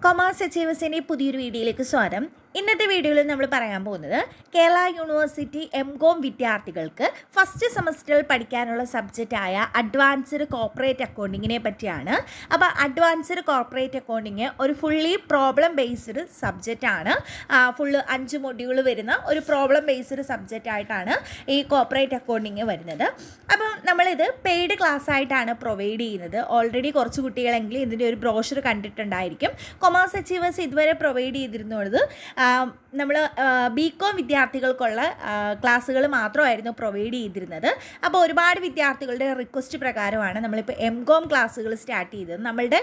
Commerce അച്ചീവേഴ്സിൻ്റെ പുതിയൊരു വീഡിയോയിലേക്ക് സ്വാഗതം. ഇന്നത്തെ വീഡിയോയിൽ നമ്മൾ പറയാൻ പോകുന്നത് കേരള യൂണിവേഴ്സിറ്റി എംകോം വിദ്യാർത്ഥികൾക്ക് ഫസ്റ്റ് സെമസ്റ്ററിൽ പഠിക്കാനുള്ള സബ്ജക്റ്റായ അഡ്വാൻസ്ഡ് കോർപ്പറേറ്റ് അക്കൗണ്ടിങ്ങിനെ പറ്റിയാണ്. അപ്പോൾ അഡ്വാൻസ്ഡ് കോർപ്പറേറ്റ് അക്കൗണ്ടിങ് ഒരു ഫുള്ളി പ്രോബ്ലം ബേസ്ഡ് സബ്ജക്റ്റാണ്. ഫുള്ള് 5 മൊഡ്യൂൾ വരുന്ന ഒരു പ്രോബ്ലം ബേസ്ഡ് സബ്ജക്റ്റ് ആയിട്ടാണ് ഈ കോർപ്പറേറ്റ് അക്കൗണ്ടിങ് വരുന്നത്. അപ്പോൾ നമ്മളിത് പെയ്ഡ് ക്ലാസ് ആയിട്ടാണ് പ്രൊവൈഡ് ചെയ്യുന്നത്. ഓൾറെഡി കുറച്ച് കുട്ടികളെങ്കിലും ഇതിൻ്റെ ഒരു ബ്രോഷർ കണ്ടിട്ടുണ്ടായിരിക്കും. കൊമേഴ്സ് അച്ചീവേഴ്സ് ഇതുവരെ പ്രൊവൈഡ് ചെയ്തിരുന്നത് നമ്മൾ ബികോം വിദ്യാർത്ഥികൾക്കുള്ള ക്ലാസ്സുകൾ മാത്രമായിരുന്നു പ്രൊവൈഡ് ചെയ്തിരുന്നത്. അപ്പോൾ ഒരുപാട് വിദ്യാർത്ഥികളുടെ റിക്വസ്റ്റ് പ്രകാരമാണ് നമ്മളിപ്പോൾ എംകോം ക്ലാസ്സുകൾ സ്റ്റാർട്ട് ചെയ്തത്. നമ്മളുടെ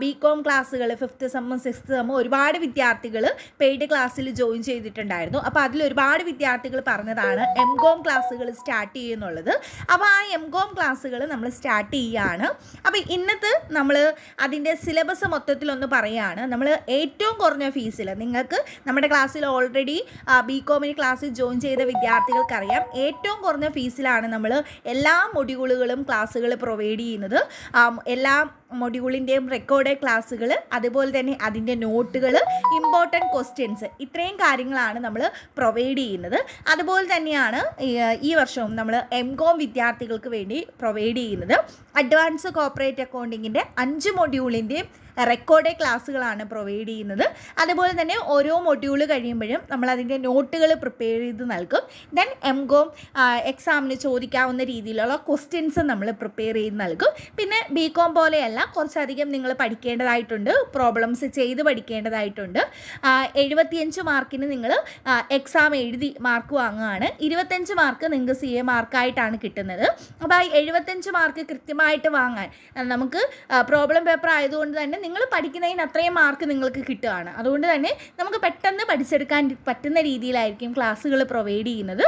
ബികോം ക്ലാസ്സുകൾ 5th സെമ്മും 6th സെമ്മും ഒരുപാട് വിദ്യാർത്ഥികൾ പെയ്ഡ് ക്ലാസ്സിൽ ജോയിൻ ചെയ്തിട്ടുണ്ടായിരുന്നു. അപ്പോൾ അതിൽ ഒരുപാട് വിദ്യാർത്ഥികൾ പറഞ്ഞതാണ് എംകോം ക്ലാസ്സുകൾ സ്റ്റാർട്ട് ചെയ്യുന്നുള്ളത്. അപ്പോൾ ആ എംകോം ക്ലാസ്സുകൾ നമ്മൾ സ്റ്റാർട്ട് ചെയ്യുകയാണ്. അപ്പോൾ ഇന്നത്തെ നമ്മൾ അതിൻ്റെ സിലബസ് മൊത്തത്തിലൊന്ന് പറയുകയാണ്. നമ്മൾ ഏറ്റവും കുറഞ്ഞ ഫീസിൽ നിങ്ങൾക്ക് നമ്മുടെ ക്ലാസ്സിൽ ഓൾറെഡി ബികോമിന് ക്ലാസ്സിൽ ജോയിൻ ചെയ്ത വിദ്യാർത്ഥികൾക്കറിയാം, ഏറ്റവും കുറഞ്ഞ ഫീസിലാണ് നമ്മൾ എല്ലാ മൊഡ്യൂളുകളും ക്ലാസ്സുകൾ പ്രൊവൈഡ് ചെയ്യുന്നത്. എല്ലാ മൊഡ്യൂളിൻ്റെയും റെക്കോർഡ് ക്ലാസ്സുകൾ, അതുപോലെ തന്നെ അതിൻ്റെ നോട്ടുകൾ, ഇമ്പോർട്ടൻറ്റ് ക്വസ്റ്റ്യൻസ്, ഇത്രയും കാര്യങ്ങളാണ് നമ്മൾ പ്രൊവൈഡ് ചെയ്യുന്നത്. അതുപോലെ തന്നെയാണ് ഈ വർഷവും നമ്മൾ എംകോം വിദ്യാർത്ഥികൾക്ക് വേണ്ടി പ്രൊവൈഡ് ചെയ്യുന്നത്. അഡ്വാൻസ് കോർപ്പറേറ്റ് അക്കൗണ്ടിങ്ങിൻ്റെ 5 മൊഡ്യൂളിൻ്റെയും റെക്കോർഡ് ക്ലാസ്സുകളാണ് പ്രൊവൈഡ് ചെയ്യുന്നത്. അതുപോലെ തന്നെ ഓരോ മൊഡ്യൂൾ കഴിയുമ്പോഴും നമ്മളതിൻ്റെ നോട്ടുകൾ പ്രിപ്പയർ ചെയ്ത് നൽകും. ദെൻ എംകോം എക്സാമിന് ചോദിക്കാവുന്ന രീതിയിലുള്ള ക്വസ്റ്റ്യൻസ് നമ്മൾ പ്രിപ്പയർ ചെയ്ത് നൽകും. പിന്നെ ബികോം പോലെയല്ല, കുറച്ചധികം നിങ്ങൾ പഠിക്കേണ്ടതായിട്ടുണ്ട്, പ്രോബ്ലംസ് ചെയ്ത് പഠിക്കേണ്ടതായിട്ടുണ്ട്. 75 മാർക്കിന് നിങ്ങൾ എക്സാം എഴുതി മാർക്ക് വാങ്ങുകയാണ്. 25 മാർക്ക് നിങ്ങൾക്ക് CA മാർക്കായിട്ടാണ് കിട്ടുന്നത്. അപ്പോൾ ആ 75 മാർക്ക് കൃത്യമായിട്ട് വാങ്ങാൻ നമുക്ക് പ്രോബ്ലം പേപ്പർ ആയതുകൊണ്ട് തന്നെ നിങ്ങൾ പഠിക്കുന്നതിന് അത്രയും മാർക്ക് നിങ്ങൾക്ക് കിട്ടുകയാണ്. അതുകൊണ്ട് തന്നെ നമുക്ക് പെട്ടെന്ന് പഠിച്ചെടുക്കാൻ പറ്റുന്ന രീതിയിലായിരിക്കും ക്ലാസ്സുകൾ പ്രൊവൈഡ് ചെയ്യുന്നത്.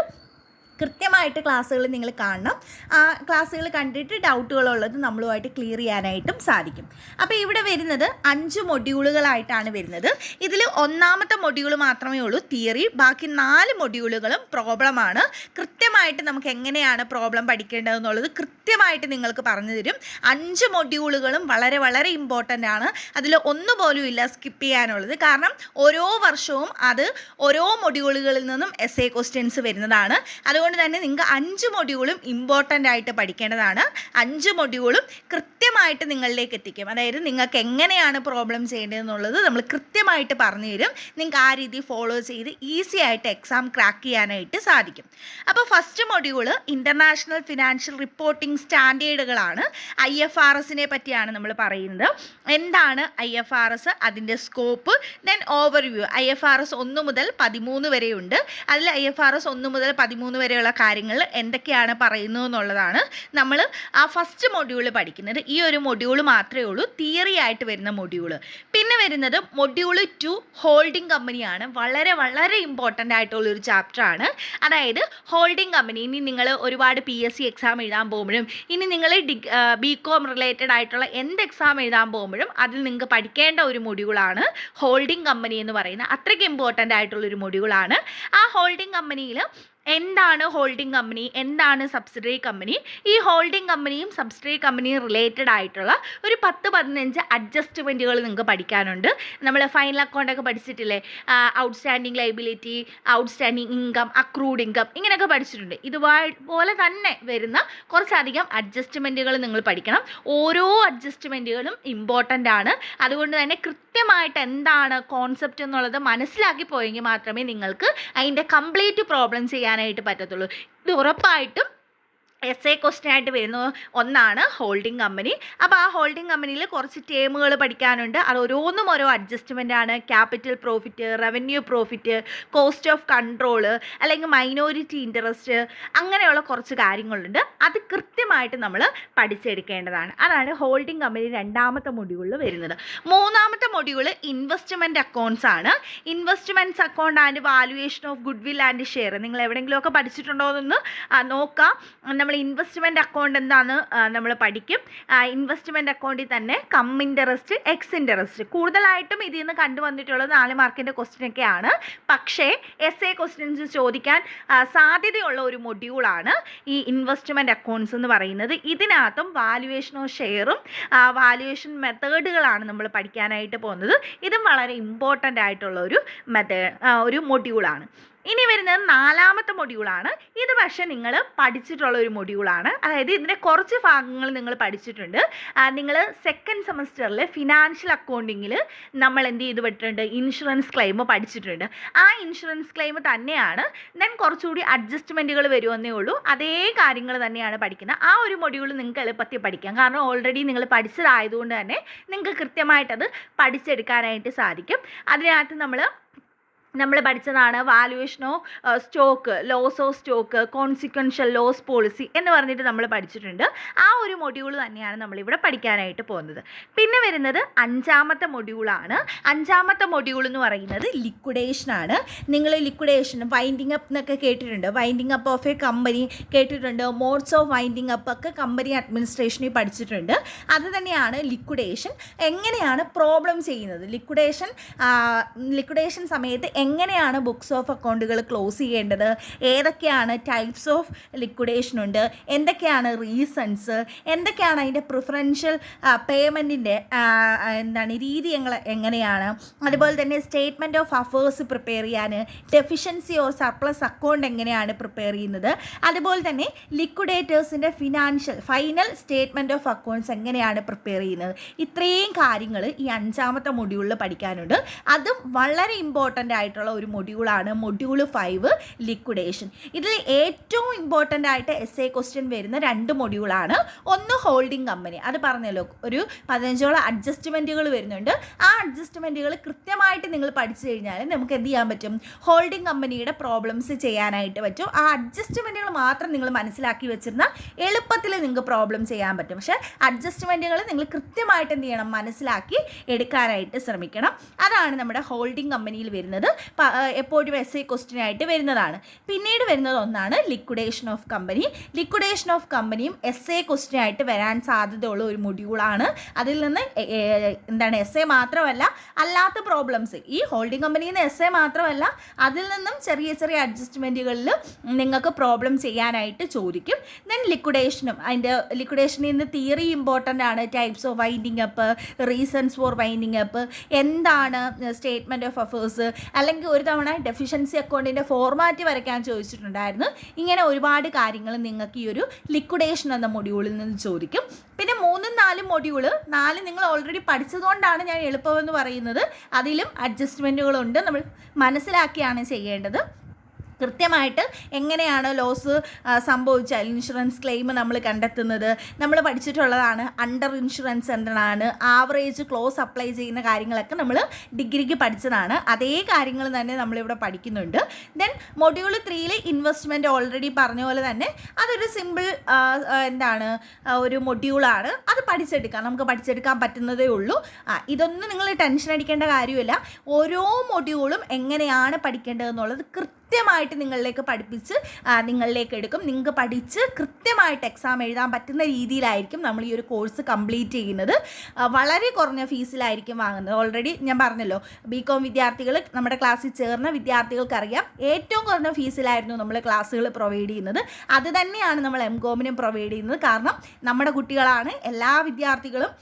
കൃത്യമായിട്ട് ക്ലാസ്സുകൾ നിങ്ങൾ കാണണം. ആ ക്ലാസ്സുകൾ കണ്ടിട്ട് ഡൗട്ടുകളുള്ളത് നമ്മളുമായിട്ട് ക്ലിയർ ചെയ്യാനായിട്ടും സാധിക്കും. അപ്പോൾ ഇവിടെ വരുന്നത് 5 മൊഡ്യൂളുകളായിട്ടാണ് വരുന്നത്. ഇതിൽ ഒന്നാമത്തെ മൊഡ്യൂൾ മാത്രമേ ഉള്ളൂ തിയറി, ബാക്കി 4 മൊഡ്യൂളുകളും പ്രോബ്ലമാണ്. കൃത്യമായിട്ട് നമുക്ക് എങ്ങനെയാണ് പ്രോബ്ലം പഠിക്കേണ്ടതെന്നുള്ളത് കൃത്യമായിട്ട് നിങ്ങൾക്ക് പറഞ്ഞു തരും. 5 മൊഡ്യൂളുകളും വളരെ വളരെ ഇമ്പോർട്ടൻ്റ് ആണ്. അതിൽ ഒന്നുപോലും ഇല്ല സ്കിപ്പ് ചെയ്യാനുള്ളത്. കാരണം ഓരോ വർഷവും അത് ഓരോ മൊഡ്യൂളുകളിൽ നിന്നും essay ക്വസ്റ്റ്യൻസ് വരുന്നതാണ്. അതുകൊണ്ട് തന്നെ നിങ്ങൾക്ക് 5 മൊഡ്യൂളും ഇമ്പോർട്ടൻ്റ് ആയിട്ട് പഠിക്കേണ്ടതാണ്. 5 മൊഡ്യൂളും കൃത്യമായിട്ട് നിങ്ങളിലേക്ക് എത്തിക്കും. അതായത് നിങ്ങൾക്ക് എങ്ങനെയാണ് പ്രോബ്ലം ചെയ്യേണ്ടതെന്നുള്ളത് നമ്മൾ കൃത്യമായിട്ട് പറഞ്ഞു തരും. നിങ്ങൾക്ക് ആ രീതി ഫോളോ ചെയ്ത് ഈസി ആയിട്ട് എക്സാം ക്രാക്ക് ചെയ്യാനായിട്ട് സാധിക്കും. അപ്പോൾ first module international financial reporting സ്റ്റാൻഡേർഡുകളാണ്. IFRSനെ പറ്റിയാണ് നമ്മൾ പറയുന്നത്. എന്താണ് IFRS, അതിൻ്റെ സ്കോപ്പ്, ദെൻ ഓവർവ്യൂ. IFRS 1 മുതൽ 13 വരെയുണ്ട്. അതിൽ IFRS 1 മുതൽ 13 വരെയുള്ള കാര്യങ്ങൾ എന്തൊക്കെയാണ് പറയുന്നത് എന്നുള്ളതാണ് നമ്മൾ ആ ഫസ്റ്റ് മൊഡ്യൂൾ പഠിക്കുന്നത്. ഈ ഒരു മൊഡ്യൂൾ മാത്രമേ ഉള്ളൂ തിയറി ആയിട്ട് വരുന്ന മൊഡ്യൂൾ. പിന്നെ വരുന്നത് മൊഡ്യൂൾ 2 ഹോൾഡിംഗ് കമ്പനിയാണ്. വളരെ വളരെ ഇമ്പോർട്ടൻ്റ് ആയിട്ടുള്ളൊരു ചാപ്റ്ററാണ്. അതായത് ഹോൾഡിംഗ് കമ്പനി, ഇനി നിങ്ങൾ ഒരുപാട് PSC എക്സാം എഴുതാൻ പോകുമ്പോഴും, ഇനി നിങ്ങൾ ബികോം റിലേറ്റഡ് ആയിട്ടുള്ള എന്ത് എക്സാം എഴുതാൻ പോകുമ്പോഴും അതിൽ നിങ്ങൾക്ക് പഠിക്കേണ്ട ഒരു മൊഡ്യൂളാണ് ഹോൾഡിംഗ് കമ്പനി എന്ന് പറയുന്നത്. അത്രയ്ക്ക് ഇമ്പോർട്ടൻ്റ് ആയിട്ടുള്ളൊരു മൊഡ്യൂളാണ്. ആ ഹോൾഡിംഗ് കമ്പനിയിൽ എന്താണ് ഹോൾഡിംഗ് കമ്പനി, എന്താണ് സബ്സിഡറി കമ്പനി, ഈ ഹോൾഡിംഗ് കമ്പനിയും സബ്സിഡറി കമ്പനിയും റിലേറ്റഡ് ആയിട്ടുള്ള ഒരു 10-15 അഡ്ജസ്റ്റ്മെൻറ്റുകൾ നിങ്ങൾക്ക് പഠിക്കാനുണ്ട്. നമ്മൾ ഫൈനൽ അക്കൗണ്ടൊക്കെ പഠിച്ചിട്ടില്ലേ, outstanding liability, outstanding income, accrued income, ഇങ്ങനെയൊക്കെ പഠിച്ചിട്ടുണ്ട്. ഇതുപോലെ തന്നെ വരുന്ന കുറച്ചധികം അഡ്ജസ്റ്റ്മെൻറ്റുകൾ നിങ്ങൾ പഠിക്കണം. ഓരോ അഡ്ജസ്റ്റ്മെൻറ്റുകളും ഇമ്പോർട്ടൻ്റ് ആണ്. അതുകൊണ്ട് തന്നെ കൃത്യമായിട്ട് എന്താണ് കോൺസെപ്റ്റ് എന്നുള്ളത് മനസ്സിലാക്കി പോയെങ്കിൽ മാത്രമേ നിങ്ങൾക്ക് അതിൻ്റെ കംപ്ലീറ്റ് പ്രോബ്ലം ചെയ്യാനായിട്ട് പറ്റത്തുള്ളൂ. ഇത് ഉറപ്പായിട്ടും essay ക്വസ്റ്റ്യൻ ആയിട്ട് വരുന്ന ഒന്നാണ് ഹോൾഡിംഗ് കമ്പനി. അപ്പോൾ ആ ഹോൾഡിംഗ് കമ്പനിയിൽ കുറച്ച് ടേമുകൾ പഠിക്കാനുണ്ട്. അത് ഓരോന്നും ഓരോ അഡ്ജസ്റ്റ്മെൻ്റ് ആണ്. Capital profit, revenue profit, cost of control, അല്ലെങ്കിൽ മൈനോറിറ്റി ഇൻട്രസ്റ്റ്, അങ്ങനെയുള്ള കുറച്ച് കാര്യങ്ങളുണ്ട്. അത് കൃത്യമായിട്ട് നമ്മൾ പഠിച്ചെടുക്കേണ്ടതാണ്. അതാണ് ഹോൾഡിംഗ് കമ്പനി രണ്ടാമത്തെ മൊഡ്യൂളിൽ വരുന്നത്. മൂന്നാമത്തെ മൊഡ്യൂൾ ഇൻവെസ്റ്റ്മെൻറ്റ് അക്കൗണ്ട്സ് ആണ്. Investments account and valuation of good will and share. നിങ്ങൾ എവിടെയെങ്കിലുമൊക്കെ പഠിച്ചിട്ടുണ്ടോ എന്നൊന്ന് നോക്കാം. നമ്മൾ നമ്മൾ ഇൻവെസ്റ്റ്മെൻറ്റ് അക്കൗണ്ട് എന്താണെന്ന് നമ്മൾ പഠിക്കും. ഇൻവെസ്റ്റ്മെൻറ്റ് അക്കൗണ്ടിൽ തന്നെ കം ഇൻട്രസ്റ്റ്, എക്സ് ഇൻട്രസ്റ്റ്, കൂടുതലായിട്ടും ഇതിൽ നിന്ന് കണ്ടുവന്നിട്ടുള്ളത് 4 മാർക്കിൻ്റെ ക്വസ്റ്റ്യനൊക്കെയാണ്. പക്ഷേ എസ് എ ക്വസ്റ്റ്യൻസ് ചോദിക്കാൻ സാധ്യതയുള്ള ഒരു മൊഡ്യൂളാണ് ഈ ഇൻവെസ്റ്റ്മെൻറ്റ് അക്കൗണ്ട്സ് എന്ന് പറയുന്നത്. ഇതിനകത്തും വാല്യുവേഷൻ ഓഫ് ഷെയറും വാല്യുവേഷൻ മെത്തേഡുകളാണ് നമ്മൾ പഠിക്കാനായിട്ട് പോകുന്നത്. ഇതും വളരെ ഇമ്പോർട്ടൻ്റ് ആയിട്ടുള്ള ഒരു മൊഡ്യൂളാണ്. ഇനി വരുന്നത് 4ാമത്തെ മൊഡ്യൂളാണ്. ഇത് പക്ഷേ നിങ്ങൾ പഠിച്ചിട്ടുള്ള ഒരു മൊഡ്യൂളാണ്. അതായത് ഇതിൻ്റെ കുറച്ച് ഭാഗങ്ങൾ നിങ്ങൾ പഠിച്ചിട്ടുണ്ട്. നിങ്ങൾ സെക്കൻഡ് സെമസ്റ്ററിൽ ഫിനാൻഷ്യൽ അക്കൗണ്ടിങ്ങിൽ നമ്മൾ എന്ത് ചെയ്ത് വിട്ടിട്ടുണ്ട്, ഇൻഷുറൻസ് ക്ലെയിം പഠിച്ചിട്ടുണ്ട്. ആ ഇൻഷുറൻസ് ക്ലെയിം തന്നെയാണ് ദെൻ കുറച്ചുകൂടി അഡ്ജസ്റ്റ്മെൻറ്റുകൾ വരുമെന്നേ ഉള്ളൂ. അതേ കാര്യങ്ങൾ തന്നെയാണ് പഠിക്കുന്നത്. ആ ഒരു മൊഡ്യൂൾ നിങ്ങൾക്ക് എളുപ്പത്തിൽ പഠിക്കാം. കാരണം ഓൾറെഡി നിങ്ങൾ പഠിച്ചതായതുകൊണ്ട് തന്നെ നിങ്ങൾക്ക് കൃത്യമായിട്ടത് പഠിച്ചെടുക്കാനായിട്ട് സാധിക്കും. അതിനകത്ത് നമ്മൾ പഠിച്ചതാണ് valuation of stock, loss of stock, consequential loss policy എന്ന് പറഞ്ഞിട്ട് നമ്മൾ പഠിച്ചിട്ടുണ്ട്. ആ ഒരു മൊഡ്യൂൾ തന്നെയാണ് നമ്മളിവിടെ പഠിക്കാനായിട്ട് പോകുന്നത്. പിന്നെ വരുന്നത് 5ാമത്തെ മൊഡ്യൂളാണ്. 5ാമത്തെ മൊഡ്യൂൾ എന്ന് പറയുന്നത് ലിക്വിഡേഷനാണ്. നിങ്ങൾ ലിക്വിഡേഷൻ, വൈൻഡിങ് അപ്പ് എന്നൊക്കെ കേട്ടിട്ടുണ്ട്. Winding up of A company കേട്ടിട്ടുണ്ട്. മോഡ്സ് ഓഫ് വൈൻഡിങ് അപ്പ് ഒക്കെ കമ്പനി അഡ്മിനിസ്ട്രേഷനിൽ പഠിച്ചിട്ടുണ്ട്. അത് തന്നെയാണ് ലിക്വിഡേഷൻ. എങ്ങനെയാണ് പ്രോബ്ലം ചെയ്യുന്നത്, ലിക്വിഡേഷൻ സമയത്ത് എങ്ങനെയാണ് ബുക്സ് ഓഫ് അക്കൗണ്ടുകൾ ക്ലോസ് ചെയ്യേണ്ടത്, ഏതൊക്കെയാണ് ടൈപ്സ് ഓഫ് ലിക്വിഡേഷൻ ഉണ്ട്, എന്തൊക്കെയാണ് റീസൺസ്, എന്തൊക്കെയാണ് അതിൻ്റെ പ്രിഫറൻഷ്യൽ പേയ്മെൻറ്റിൻ്റെ രീതി എങ്ങനെയാണ്, അതുപോലെ തന്നെ സ്റ്റേറ്റ്മെൻറ്റ് ഓഫ് അഫേഴ്സ് പ്രിപ്പയർ ചെയ്യാൻ, ഡെഫിഷ്യൻസി ഓർ സർപ്ലസ് അക്കൗണ്ട് എങ്ങനെയാണ് പ്രിപ്പയർ ചെയ്യുന്നത്, അതുപോലെ തന്നെ ലിക്വിഡേറ്റേഴ്സിൻ്റെ ഫൈനൽ സ്റ്റേറ്റ്മെൻറ്റ് ഓഫ് അക്കൗണ്ട്സ് എങ്ങനെയാണ് പ്രിപ്പയർ ചെയ്യുന്നത്. ഇത്രയും കാര്യങ്ങൾ ഈ 5ാമത്തെ മൊഡ്യൂളിൽ പഠിക്കാനുണ്ട്. അതും വളരെ ഇമ്പോർട്ടൻ്റ് ആയിട്ടുള്ള ഒരു മൊഡ്യൂളാണ് മൊഡ്യൂൾ 5 ലിക്വിഡേഷൻ. ഇതിൽ ഏറ്റവും ഇമ്പോർട്ടൻ്റ് ആയിട്ട് എസ് എ ക്വസ്റ്റ്യൻ വരുന്ന 2 മൊഡ്യൂളാണ്. ഒന്ന് ഹോൾഡിംഗ് കമ്പനി, അത് പറഞ്ഞല്ലോ, ഒരു 15ഓളം അഡ്ജസ്റ്റ്മെൻറ്റുകൾ വരുന്നുണ്ട്. ആ അഡ്ജസ്റ്റ്മെൻറ്റുകൾ കൃത്യമായിട്ട് നിങ്ങൾ പഠിച്ചു കഴിഞ്ഞാൽ നമുക്ക് എന്ത് ചെയ്യാൻ പറ്റും, ഹോൾഡിംഗ് കമ്പനിയുടെ പ്രോബ്ലംസ് ചെയ്യാനായിട്ട് പറ്റും. ആ അഡ്ജസ്റ്റ്മെൻറ്റുകൾ മാത്രം നിങ്ങൾ മനസ്സിലാക്കി വെച്ചിരുന്നാൽ എളുപ്പത്തിൽ നിങ്ങൾക്ക് പ്രോബ്ലം ചെയ്യാൻ പറ്റും. പക്ഷേ അഡ്ജസ്റ്റ്മെൻറ്റുകൾ നിങ്ങൾ കൃത്യമായിട്ട് എന്ത് ചെയ്യണം, മനസ്സിലാക്കി എടുക്കാനായിട്ട് ശ്രമിക്കണം. അതാണ് നമ്മുടെ ഹോൾഡിംഗ് കമ്പനിയിൽ വരുന്നത്. എപ്പോഴും എസ് എ ക്വസ്റ്റ്യൻ ആയിട്ട് വരുന്നതാണ്. പിന്നീട് വരുന്നത് ഒന്നാണ് liquidation of company. Liquidation of കമ്പനിയും എസ് എ ക്വസ്റ്റ്യൻ ആയിട്ട് വരാൻ സാധ്യതയുള്ള ഒരു മൊഡ്യൂളാണ്. അതിൽ നിന്ന് എസ് എ മാത്രമല്ല, അല്ലാത്ത പ്രോബ്ലംസ്, ഈ ഹോൾഡിംഗ് കമ്പനിയിൽ നിന്ന് എസ് എ മാത്രമല്ല, അതിൽ നിന്നും ചെറിയ ചെറിയ അഡ്ജസ്റ്റ്മെൻറ്റുകളിൽ നിങ്ങൾക്ക് പ്രോബ്ലം ചെയ്യാനായിട്ട് ചോദിക്കും. ദെൻ ലിക്വിഡേഷനിൽ നിന്ന് തിയറി ഇമ്പോർട്ടൻ്റ് ആണ്. Types of winding up, reasons for winding up, എന്താണ് സ്റ്റേറ്റ്മെൻറ്റ് ഓഫ് അഫേഴ്സ്, അല്ലെങ്കിൽ ഒരു തവണ ഡെഫിഷ്യൻസി അക്കൗണ്ടിൻ്റെ ഫോർമാറ്റ് വരയ്ക്കാൻ ചോദിച്ചിട്ടുണ്ടായിരുന്നു. ഇങ്ങനെ ഒരുപാട് കാര്യങ്ങൾ നിങ്ങൾക്ക് ഈ ഒരു ലിക്വിഡേഷൻ എന്ന മൊഡ്യൂളിൽ നിന്ന് ചോദിക്കും. പിന്നെ 3ഉം 4ഉം മൊഡ്യൂൾ, 4 നിങ്ങൾ ഓൾറെഡി പഠിച്ചതുകൊണ്ടാണ് ഞാൻ എളുപ്പമെന്ന് പറയുന്നത്. അതിലും അഡ്ജസ്റ്റ്മെൻറ്റുകളുണ്ട്. നമ്മൾ മനസ്സിലാക്കിയാണ് ചെയ്യേണ്ടത്. കൃത്യമായിട്ട് എങ്ങനെയാണ് ലോസ് സംഭവിച്ചാൽ ഇൻഷുറൻസ് ക്ലെയിം നമ്മൾ കണ്ടെത്തുന്നത്, നമ്മൾ പഠിച്ചിട്ടുള്ളതാണ്. അണ്ടർ ഇൻഷുറൻസ് എന്താണ്, ആവറേജ് ക്ലോസ് അപ്ലൈ ചെയ്യുന്ന കാര്യങ്ങളൊക്കെ നമ്മൾ ഡിഗ്രിക്ക് പഠിച്ചതാണ്. അതേ കാര്യങ്ങൾ തന്നെ നമ്മളിവിടെ പഠിക്കുന്നുണ്ട്. ദെൻ മൊഡ്യൂൾ 3 ഇൻവെസ്റ്റ്മെൻറ്റ് ഓൾറെഡി പറഞ്ഞ പോലെ തന്നെ അതൊരു സിമ്പിൾ ഒരു മൊഡ്യൂളാണ്. അത് നമുക്ക് പഠിച്ചെടുക്കാൻ പറ്റുന്നതേ ഉള്ളൂ. ഇതൊന്നും നിങ്ങൾ ടെൻഷൻ അടിക്കേണ്ട കാര്യമില്ല. ഓരോ മൊഡ്യൂളും എങ്ങനെയാണ് പഠിക്കേണ്ടതെന്നുള്ളത് കൃത്യമായിട്ട് നിങ്ങളിലേക്ക് പഠിപ്പിച്ച് നിങ്ങളിലേക്ക് എടുക്കും. നിങ്ങൾക്ക് പഠിച്ച് കൃത്യമായിട്ട് എക്സാം എഴുതാൻ പറ്റുന്ന രീതിയിലായിരിക്കും നമ്മൾ ഈ ഒരു കോഴ്സ് കംപ്ലീറ്റ് ചെയ്യുന്നത്. വളരെ കുറഞ്ഞ ഫീസിലായിരിക്കും വാങ്ങുന്നത്. ഓൾറെഡി ഞാൻ പറഞ്ഞല്ലോ, ബികോം വിദ്യാർത്ഥികൾ, നമ്മുടെ ക്ലാസ്സിൽ ചേർന്ന വിദ്യാർത്ഥികൾക്കറിയാം, ഏറ്റവും കുറഞ്ഞ ഫീസിലായിരുന്നു നമ്മൾ ക്ലാസ്സുകൾ പ്രൊവൈഡ് ചെയ്യുന്നത്. അത് തന്നെയാണ് നമ്മൾ എംകോമിനും പ്രൊവൈഡ് ചെയ്യുന്നത്. കാരണം നമ്മുടെ കുട്ടികളാണ്, എല്ലാ വിദ്യാർത്ഥികളും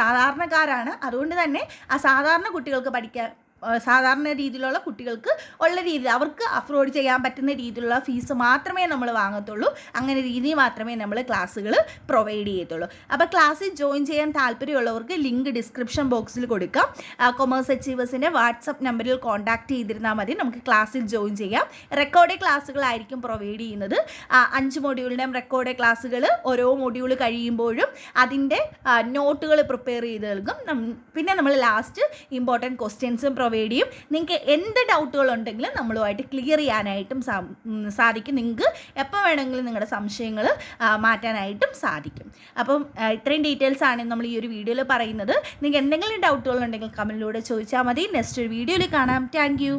സാധാരണക്കാരാണ്. അതുകൊണ്ട് തന്നെ ആ സാധാരണ കുട്ടികൾക്ക് സാധാരണ രീതിയിലുള്ള കുട്ടികൾക്ക് ഉള്ള രീതിയിൽ അവർക്ക് അഫോർഡ് ചെയ്യാൻ പറ്റുന്ന രീതിയിലുള്ള ഫീസ് മാത്രമേ നമ്മൾ വാങ്ങത്തുള്ളൂ. അങ്ങനെ രീതി മാത്രമേ നമ്മൾ ക്ലാസ്സുകൾ പ്രൊവൈഡ് ചെയ്യത്തുള്ളൂ. അപ്പോൾ ക്ലാസ്സിൽ ജോയിൻ ചെയ്യാൻ താല്പര്യമുള്ളവർക്ക് ലിങ്ക് ഡിസ്ക്രിപ്ഷൻ ബോക്സിൽ കൊടുക്കാം. കൊമേഴ്സ് അച്ചീവേഴ്സിൻ്റെ വാട്സപ്പ് നമ്പറിൽ കോൺടാക്റ്റ് ചെയ്തിരുന്നാൽ മതി. നമുക്ക് ക്ലാസ്സിൽ ജോയിൻ ചെയ്യാം. റെക്കോർഡ് ക്ലാസ്സുകളായിരിക്കും പ്രൊവൈഡ് ചെയ്യുന്നത്. 5 മൊഡ്യൂളിൻ്റെയും റെക്കോർഡ് ക്ലാസ്സുകൾ ഓരോ മൊഡ്യൂൾ കഴിയുമ്പോഴും അതിൻ്റെ നോട്ടുകൾ പ്രിപ്പയർ ചെയ്ത് നൽകും. പിന്നെ നമ്മൾ ലാസ്റ്റ് ഇമ്പോർട്ടൻറ്റ് ക്വസ്റ്റ്യൻസും പ്രൊവൈഡ് ചെയ്യും. നിങ്ങൾക്ക് എന്ത് ഡൗട്ടുകളുണ്ടെങ്കിലും നമ്മളുമായിട്ട് ക്ലിയർ ചെയ്യാനായിട്ടും സാധിക്കും. നിങ്ങൾക്ക് എപ്പോൾ വേണമെങ്കിലും നിങ്ങളുടെ സംശയങ്ങൾ മാറ്റാനായിട്ടും സാധിക്കും. അപ്പം ഇത്രയും ഡീറ്റെയിൽസാണ് നമ്മൾ ഈ ഒരു വീഡിയോയിൽ പറയുന്നത്. നിങ്ങൾക്ക് എന്തെങ്കിലും ഡൗട്ടുകളുണ്ടെങ്കിൽ കമൻറ്റിലൂടെ ചോദിച്ചാൽ മതി. നെക്സ്റ്റ് ഒരു വീഡിയോയിൽ കാണാം. Thank you.